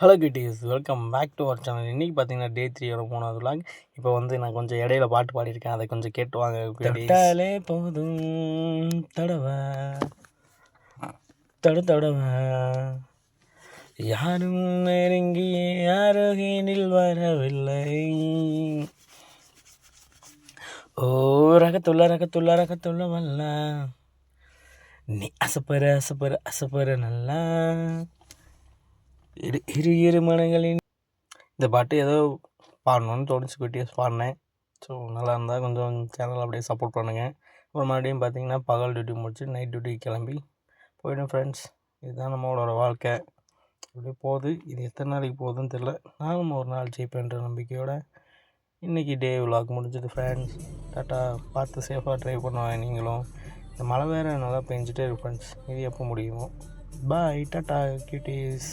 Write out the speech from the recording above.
Hello kitties, welcome back to our channel. இன்றைக்கி பார்த்தீங்கன்னா டே 3 3வது விலாக். இப்போ வந்து நான் கொஞ்சம் இடையில பாட்டு பாடியிருக்கேன், அதை கொஞ்சம் கேட்டு வாங்க. தொட்டாலே போதும் தடவ தடவ யாரும் நெருங்கியே அருகினில் வரவில்லை. ஓ ரகத்துள்ள வல்ல நீ அசப்பற நல்லா இரு மனங்களின். இந்த பாட்டு ஏதோ பாடணுன்னு தோணுச்சு, குட்டிஸ் பாடினேன். ஸோ நல்லா இருந்தால் கொஞ்சம் சேனல் அப்படியே சப்போர்ட் பண்ணுங்கள். அப்புறம் மறுபடியும் பார்த்தீங்கன்னா பகல் டியூட்டி முடிச்சு நைட் டியூட்டி கிளம்பி போய்டும் ஃப்ரெண்ட்ஸ். இதுதான் நம்மளோட வாழ்க்கை, அப்படியே போகுது. இது எத்தனை நாளைக்கு போகுதுன்னு தெரில. நானும் ஒரு நாள் ஜெயிப்பேன்ற நம்பிக்கையோடு இன்றைக்கி டே விலாக் முடிஞ்சது ஃப்ரெண்ட்ஸ். டாட்டா. பார்த்து சேஃபாக ட்ரைவ் பண்ணுவாங்க நீங்களும். இந்த மழை வேறு நல்லா பெஞ்சிட்டே இருக்கு ஃப்ரெண்ட்ஸ். இது எப்போ முடியுமோ. பாய், டாட்டா கியூட்டீஸ்.